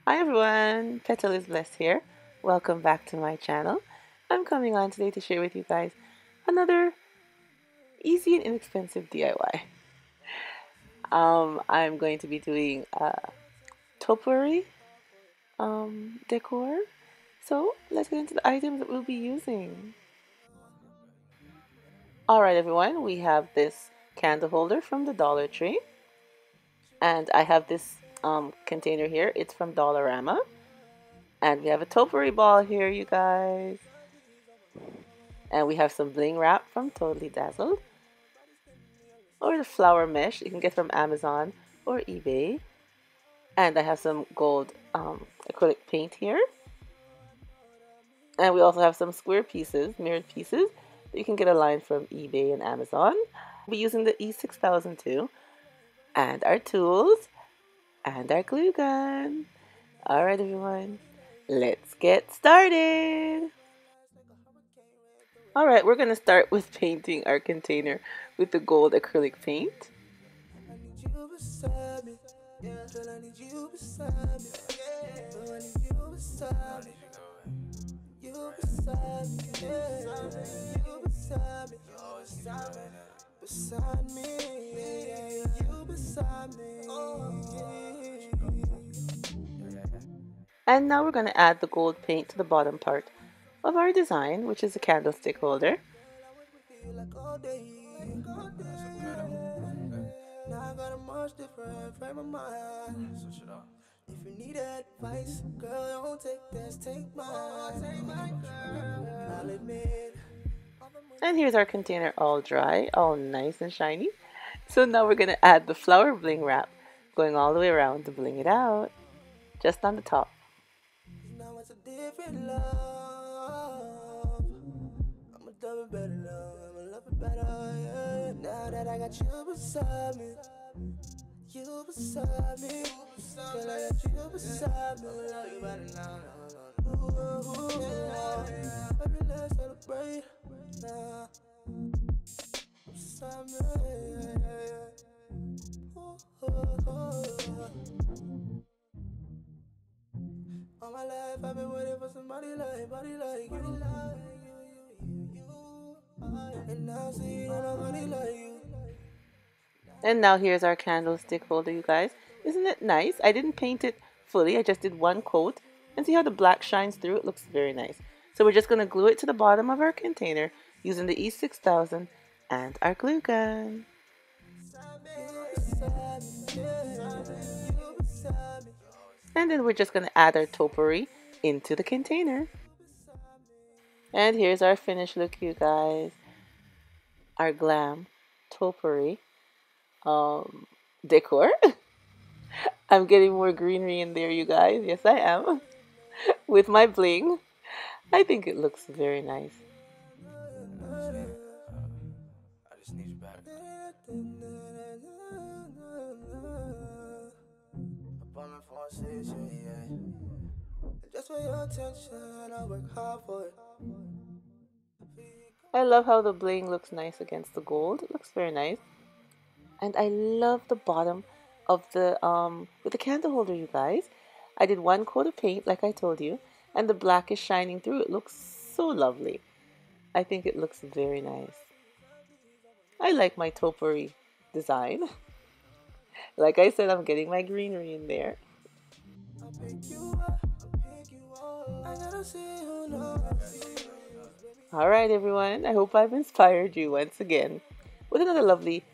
Hi everyone, Petalisbless here. Welcome back to my channel. I'm coming on today to share with you guys another easy and inexpensive DIY. I'm going to be doing topiary decor. So let's get into the items that we'll be using. Alright everyone, we have this candle holder from the Dollar Tree. And I have this container here. It's from Dollarama. And we have a topiary ball here, you guys. And we have some bling wrap from Totally Dazzled. Or the flower mesh you can get from Amazon or eBay. And I have some gold acrylic paint here. And we also have some square pieces, mirrored pieces, that you can get a line from eBay and Amazon. We'll be using the E6000 too. And our tools. And our glue gun. Alright everyone, let's get started. Alright, we're going to start with painting our container with the gold acrylic paint. And now we're going to add the gold paint to the bottom part of our design, which is a candlestick holder. If you need advice, girl, don't take this, take mine. I'll admit. And here's our container all dry, all nice and shiny. So now we're going to add the flower bling wrap, going all the way around to bling it out, just on the top. Now it's a different love. I'm a double better love, I'm a love it better, yeah. Now that I got you beside me, you beside me, girl, I got you beside me, love you better now, baby, let's celebrate now. Beside me, all my life I've been waiting for somebody like you. And now see that nobody like you. And now here's our candlestick holder, you guys. Isn't it nice? I didn't paint it fully. I just did one coat. And see how the black shines through? It looks very nice. So we're just going to glue it to the bottom of our container using the E6000 and our glue gun. And then we're just going to add our topiary into the container. And here's our finished look, you guys. Our Glam topiary decor. I'm getting more greenery in there, you guys. Yes, I am. With my bling. I think it looks very nice. I just need you back. Just for your attention, I work hard for it. I love how the bling looks nice against the gold. It looks very nice. And I love the bottom of the with the candle holder, you guys. I did one coat of paint, like I told you, and the black is shining through. It looks so lovely. I think it looks very nice. I like my topiary design. Like I said, I'm getting my greenery in there. Alright everyone, I hope I've inspired you once again with another lovely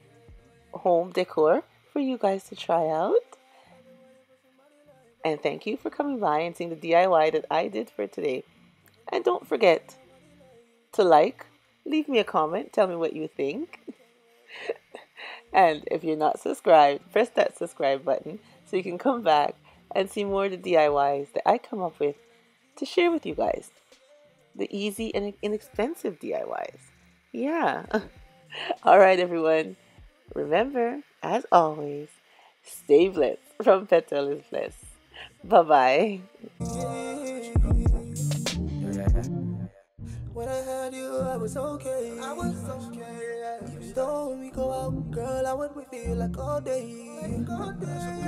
home decor for you guys to try out. And thank you for coming by and seeing the DIY that I did for today. And don't forget to like, leave me a comment, tell me what you think. And if you're not subscribed, press that subscribe button so you can come back and see more of the DIYs that I come up with to share with you guys. The easy and inexpensive DIYs. Yeah. Alright everyone. Remember, as always, stay blessed from Petalisbless. Bye-bye. When I had you, I was okay. though when we go out, girl, I would wait for you like all day.